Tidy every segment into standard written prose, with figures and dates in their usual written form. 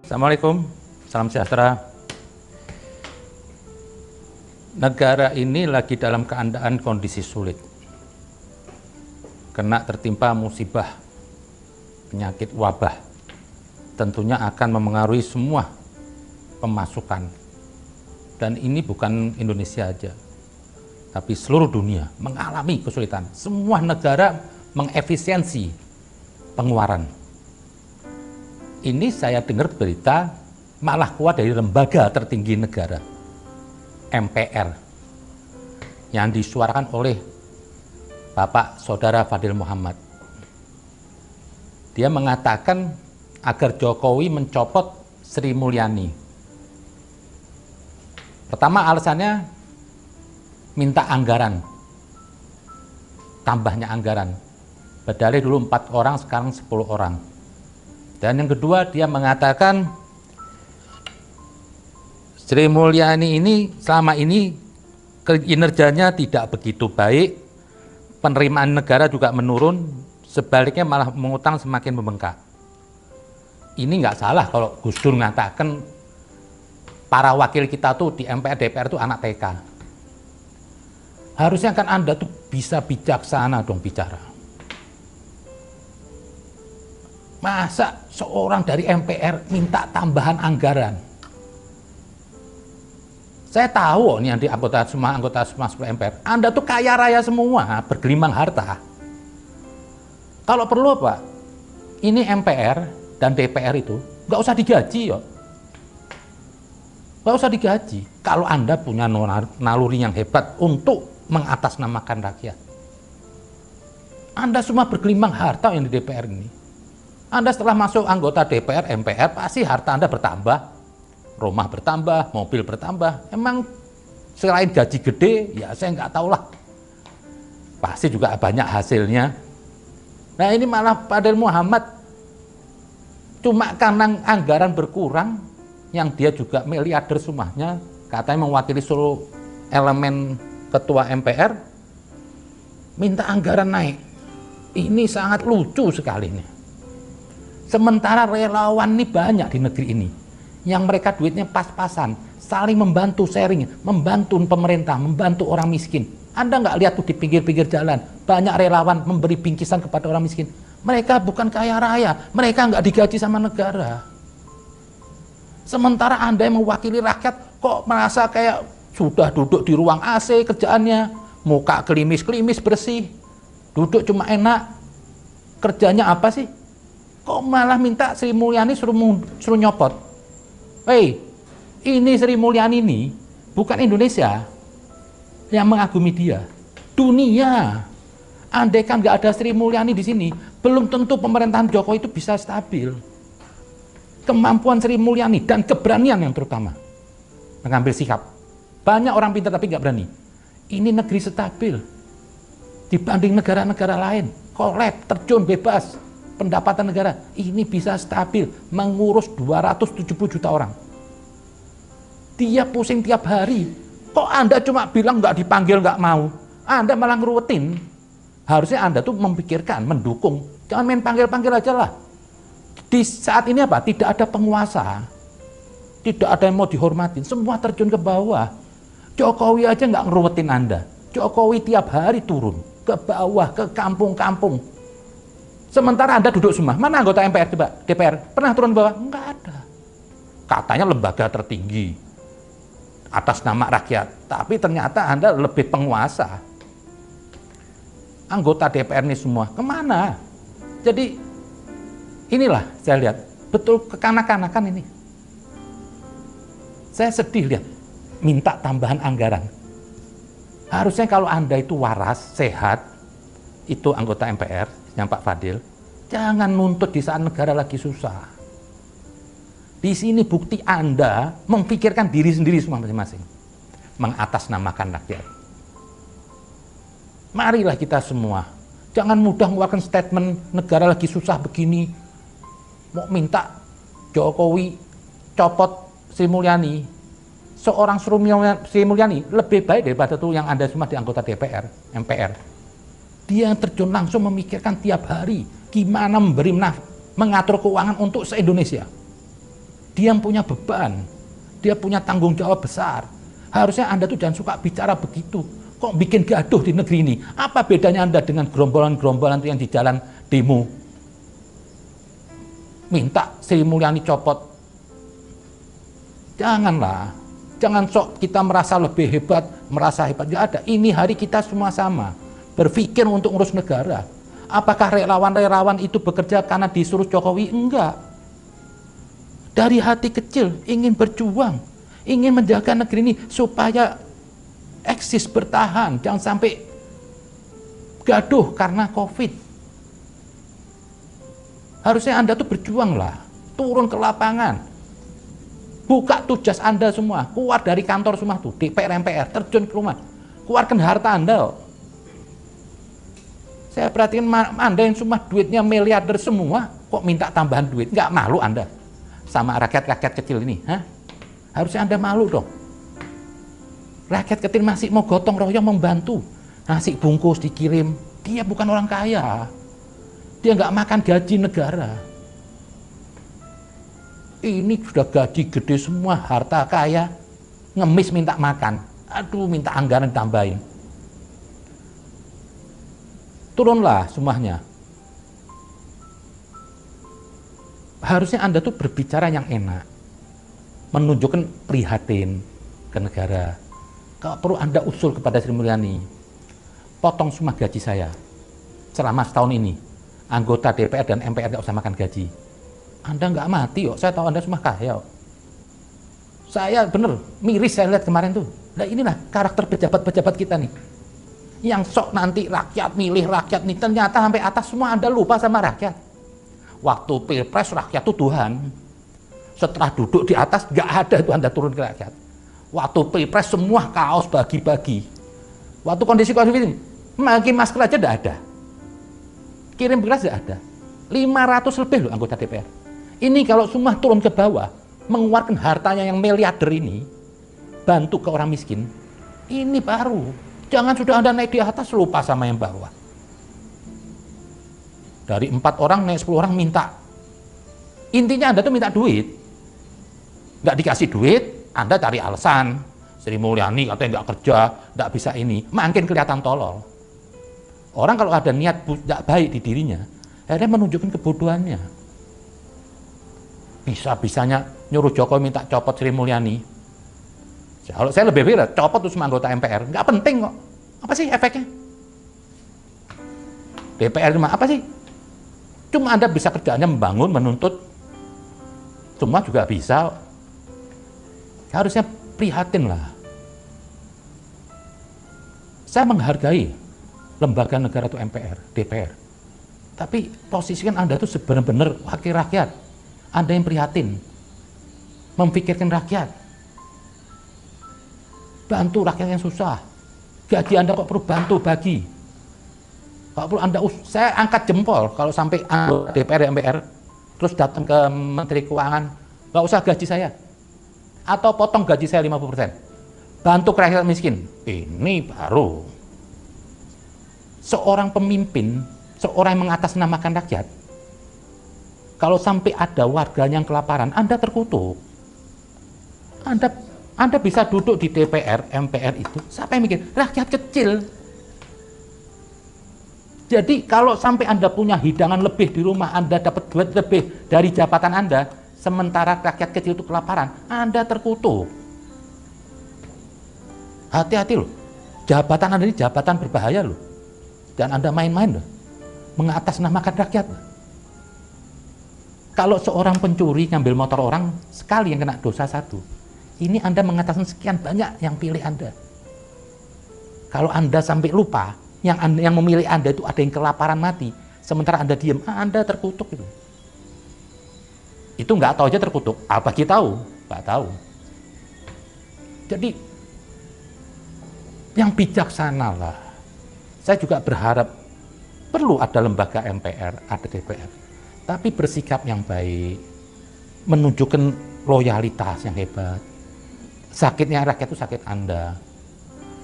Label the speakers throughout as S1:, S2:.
S1: Assalamualaikum, salam sejahtera. Negara ini lagi dalam keadaan kondisi sulit. Kena tertimpa musibah, penyakit wabah. Tentunya akan memengaruhi semua pemasukan. Dan ini bukan Indonesia aja, tapi seluruh dunia mengalami kesulitan. Semua negara mengefisiensi pengeluaran. Ini saya dengar berita malah keluar dari lembaga tertinggi negara, MPR, yang disuarakan oleh Bapak Saudara Fadil Muhammad. Dia mengatakan agar Jokowi mencopot Sri Mulyani. Pertama alasannya minta anggaran, tambahnya anggaran. Badalnya dulu 4 orang, sekarang 10 orang. Dan yang kedua, dia mengatakan Sri Mulyani ini selama ini kinerjanya tidak begitu baik, penerimaan negara juga menurun, sebaliknya malah mengutang semakin membengkak. Ini nggak salah kalau Gus Dur mengatakan para wakil kita tuh di MPR DPR tuh anak TK. Harusnya kan Anda tuh bisa bijaksana dong bicara. Masa seorang dari MPR minta tambahan anggaran? Saya tahu nih yang di anggota semua 10 MPR, Anda tuh kaya raya semua, bergelimang harta. Kalau perlu apa? Ini MPR dan DPR itu nggak usah digaji ya. Nggak usah digaji. Kalau Anda punya naluri yang hebat untuk mengatasnamakan rakyat. Anda semua bergelimang harta yang di DPR ini. Anda setelah masuk anggota DPR, MPR, pasti harta Anda bertambah, rumah bertambah, mobil bertambah. Emang selain gaji gede, ya saya nggak tahu lah. Pasti juga banyak hasilnya. Nah ini malah Fadil Muhammad, cuma karena anggaran berkurang, yang dia juga miliarder semuanya, katanya mewakili seluruh elemen ketua MPR, minta anggaran naik. Ini sangat lucu sekali nih. Sementara relawan ini banyak di negeri ini, yang mereka duitnya pas-pasan, saling membantu, sharing, membantu pemerintah, membantu orang miskin. Anda nggak lihat tuh di pinggir-pinggir jalan, banyak relawan memberi bingkisan kepada orang miskin. Mereka bukan kaya raya, mereka nggak digaji sama negara. Sementara Anda yang mewakili rakyat, kok merasa kayak sudah duduk di ruang AC kerjaannya, muka klimis-klimis bersih, duduk cuma enak, kerjanya apa sih? Kok malah minta Sri Mulyani suruh nyopot? Hei, ini Sri Mulyani ini bukan Indonesia yang mengagumi dia, dunia. Andai kan nggak ada Sri Mulyani di sini, belum tentu pemerintahan Jokowi itu bisa stabil. Kemampuan Sri Mulyani dan keberanian yang terutama mengambil sikap. Banyak orang pintar tapi nggak berani. Ini negeri stabil dibanding negara-negara lain. Kolab, terjun bebas. Pendapatan negara ini bisa stabil mengurus 270 juta orang. Dia pusing tiap hari. Kok Anda cuma bilang nggak dipanggil, nggak mau? Anda malah ngeruwetin. Harusnya Anda tuh memikirkan, mendukung. Jangan main panggil-panggil aja lah. Di saat ini apa? Tidak ada penguasa. Tidak ada yang mau dihormatin. Semua terjun ke bawah. Jokowi aja nggak ngeruwetin Anda. Jokowi tiap hari turun ke bawah, ke kampung-kampung. Sementara Anda duduk semua. Mana anggota MPR coba? DPR pernah turun ke bawah? Enggak ada. Katanya lembaga tertinggi atas nama rakyat, tapi ternyata Anda lebih penguasa. Anggota DPR ini semua kemana? Jadi inilah saya lihat betul kekanak-kanakan ini. Saya sedih lihat minta tambahan anggaran. Harusnya kalau Anda itu waras, sehat, itu anggota MPR yang Pak Fadil, jangan nuntut di saat negara lagi susah. Di sini bukti Anda memikirkan diri sendiri semua masing-masing, mengatasnamakan rakyat. Marilah kita semua, jangan mudah mengeluarkan statement negara lagi susah begini, mau minta Jokowi copot Sri Mulyani. Seorang Sri Mulyani lebih baik daripada tuh yang Anda semua di anggota DPR, MPR. Dia yang terjun langsung memikirkan tiap hari gimana mengatur keuangan untuk se-Indonesia. Dia yang punya beban, dia punya tanggung jawab besar. Harusnya Anda tuh jangan suka bicara begitu. Kok bikin gaduh di negeri ini? Apa bedanya Anda dengan gerombolan-gerombolan yang di jalan demo? Minta Sri Mulyani copot. Janganlah. Jangan sok kita merasa lebih hebat, merasa hebat. Nggak ada. Ini hari kita semua sama. Berpikir untuk ngurus negara. Apakah relawan-relawan itu bekerja karena disuruh Jokowi? Enggak. Dari hati kecil ingin berjuang, ingin menjaga negeri ini supaya eksis bertahan, jangan sampai gaduh karena COVID. Harusnya Anda tuh berjuanglah, turun ke lapangan, buka tugas Anda semua, keluar dari kantor semua tuh, DPR, MPR, terjun ke rumah, keluarkan harta Anda. Saya perhatikan Anda yang semua duitnya miliarder semua, kok minta tambahan duit? Nggak malu Anda sama rakyat-rakyat kecil ini? Harusnya Anda malu dong. Rakyat kecil masih mau gotong royong membantu. Nasi bungkus dikirim. Dia bukan orang kaya. Dia nggak makan gaji negara. Ini sudah gaji gede semua, harta kaya. Ngemis minta makan. Aduh, minta anggaran ditambahin. Turunlah semuanya. Harusnya Anda tuh berbicara yang enak. Menunjukkan prihatin ke negara. Kalau perlu Anda usul kepada Sri Mulyani, potong semua gaji saya selama setahun ini. Anggota DPR dan MPR nggak usah makan gaji. Anda nggak mati kok, saya tahu Anda semua kaya kok. Saya bener, miris saya lihat kemarin tuh. Nah inilah karakter pejabat-pejabat kita nih. Yang sok nanti rakyat, milih rakyat nih, ternyata sampai atas semua Anda lupa sama rakyat. Waktu pilpres rakyat itu Tuhan. Setelah duduk di atas nggak ada itu Anda turun ke rakyat. Waktu pilpres semua kaos bagi-bagi. Waktu kondisi ini, bagi masker aja nggak ada. Kirim beras nggak ada. 500 lebih loh anggota DPR. Ini kalau semua turun ke bawah, mengeluarkan hartanya yang miliarder ini, bantu ke orang miskin, ini baru. Jangan sudah Anda naik di atas lupa sama yang bawah. Dari 4 orang naik 10 orang minta. Intinya Anda tuh minta duit. Nggak dikasih duit, Anda cari alasan. Sri Mulyani katanya nggak kerja, nggak bisa ini. Makin kelihatan tolol. Orang kalau ada niat nggak baik di dirinya, akhirnya menunjukkan kebodohannya. Bisa-bisanya nyuruh Jokowi minta copot Sri Mulyani. Kalau saya lebih pilih copot tuh semua anggota MPR. Nggak penting kok. Apa sih efeknya? DPR apa sih? Cuma Anda bisa kerjaannya membangun, menuntut, semua juga bisa. Harusnya prihatin lah. Saya menghargai lembaga negara itu MPR, DPR. Tapi posisikan Anda itu sebenar-benar wakil rakyat. Anda yang prihatin, memikirkan rakyat. Bantu rakyat yang susah. Gaji Anda kok perlu bantu bagi. Kalau perlu Anda, saya angkat jempol kalau sampai DPR dan MPR terus datang ke Menteri Keuangan, nggak usah gaji saya. Atau potong gaji saya 50%. Bantu rakyat miskin. Ini baru. Seorang pemimpin, seorang yang mengatasnamakan rakyat, kalau sampai ada warganya yang kelaparan, Anda terkutuk. Anda bisa duduk di DPR, MPR itu, siapa yang mikir? Rakyat kecil. Jadi kalau sampai Anda punya hidangan lebih di rumah, Anda dapat duit lebih dari jabatan Anda, sementara rakyat kecil itu kelaparan, Anda terkutuk. Hati-hati loh, jabatan Anda ini jabatan berbahaya loh. Dan Anda main-main loh, mengatasnamakan rakyat loh. Kalau seorang pencuri ngambil motor orang, sekali yang kena dosa 1, ini Anda mengataskan sekian banyak yang pilih Anda. Kalau Anda sampai lupa, yang memilih Anda itu ada yang kelaparan mati, sementara Anda diam, Anda terkutuk itu. Itu nggak tahu aja terkutuk. Apa kita tahu? Nggak tahu. Jadi yang bijaksana lah. Saya juga berharap perlu ada lembaga MPR, ada DPR, tapi bersikap yang baik, menunjukkan loyalitas yang hebat. Sakitnya rakyat itu sakit Anda.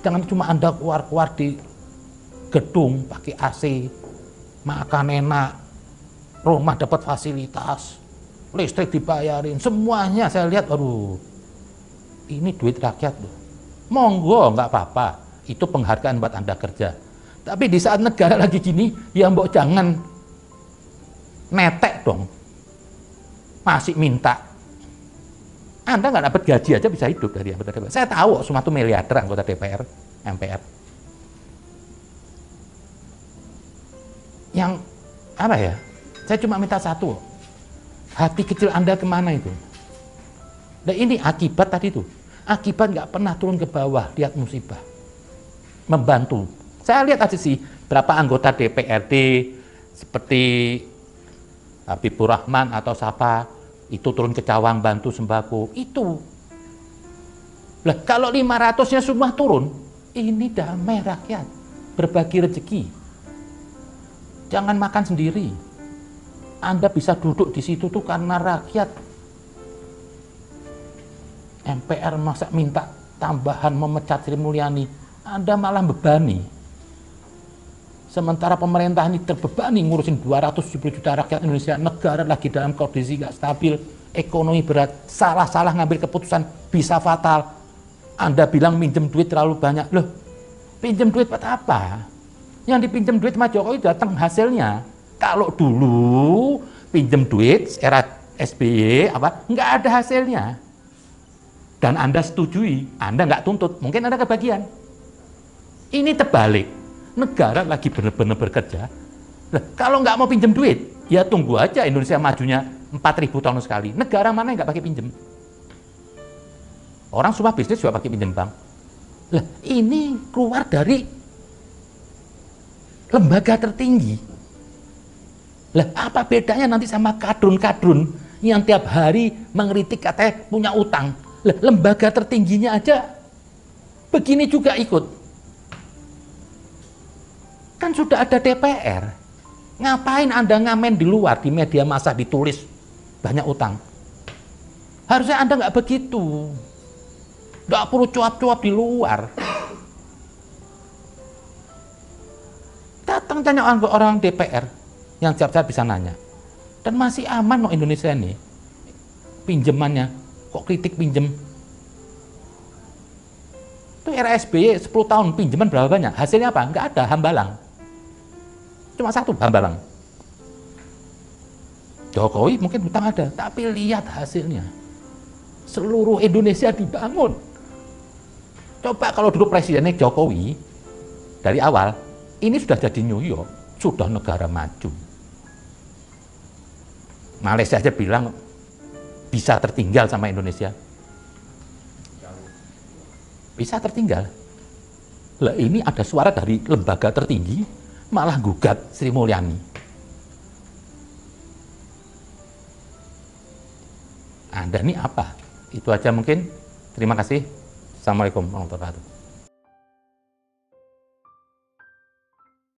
S1: Jangan cuma Anda keluar-keluar di gedung pakai AC, makan enak, rumah dapat fasilitas, listrik dibayarin, semuanya saya lihat, aduh, ini duit rakyat loh. Monggo, nggak apa-apa, itu penghargaan buat Anda kerja. Tapi di saat negara lagi gini, ya mbok jangan netek dong, masih minta. Anda nggak dapat gaji aja bisa hidup dari anggota DPR. Saya tahu semua itu miliarder anggota DPR, MPR. Yang apa ya? Saya cuma minta satu, hati kecil Anda kemana itu? Dan ini akibat tadi tuh, akibat nggak pernah turun ke bawah, lihat musibah, membantu. Saya lihat aja sih berapa anggota DPRD seperti Habibur Rahman atau siapa itu turun ke Cawang bantu sembako itu. Lah kalau 500-nya semua turun, ini damai rakyat, berbagi rezeki. Jangan makan sendiri. Anda bisa duduk di situ tuh karena rakyat. MPR masa minta tambahan memecat Sri Mulyani, Anda malah bebani. Sementara pemerintah ini terbebani ngurusin 270 juta rakyat Indonesia, negara lagi dalam kondisi gak stabil, ekonomi berat, salah-salah ngambil keputusan bisa fatal. Anda bilang minjem duit terlalu banyak, loh pinjem duit buat apa? Yang dipinjem duit sama Jokowi datang hasilnya. Kalau dulu pinjem duit era SBY nggak ada hasilnya. Dan Anda setujui, Anda nggak tuntut, mungkin Anda kebagian. Ini terbalik, negara lagi benar-benar bekerja. Nah, kalau nggak mau pinjem duit, ya tunggu aja Indonesia majunya 4.000 tahun sekali. Negara mana yang nggak pakai pinjem? Orang semua bisnis juga pakai pinjem bank. Lah, ini keluar dari lembaga tertinggi. Lah, apa bedanya nanti sama kadrun-kadrun yang tiap hari mengkritik katanya punya utang? Lah, lembaga tertingginya aja begini juga ikut. Kan sudah ada DPR. Ngapain Anda ngamen di luar, di media massa ditulis banyak utang? Harusnya Anda nggak begitu. Nggak perlu cuap-cuap di luar. Datang tanya orang DPR yang siap-siap bisa nanya. Dan masih aman loh Indonesia ini. Pinjemannya. Kok kritik pinjem? Itu era SBY 10 tahun pinjaman berapa banyak? Hasilnya apa? Nggak ada, hambalang. Cuma satu, hambalang. Jokowi mungkin hutang ada, tapi lihat hasilnya. Seluruh Indonesia dibangun. Coba kalau dulu presidennya Jokowi, dari awal, ini sudah jadi New York, sudah negara maju. Malaysia aja bilang, bisa tertinggal sama Indonesia. Bisa tertinggal. Lah ini ada suara dari lembaga tertinggi malah gugat Sri Mulyani. Anda ini apa? Itu aja mungkin. Terima kasih. Assalamualaikum warahmatullahi wabarakatuh.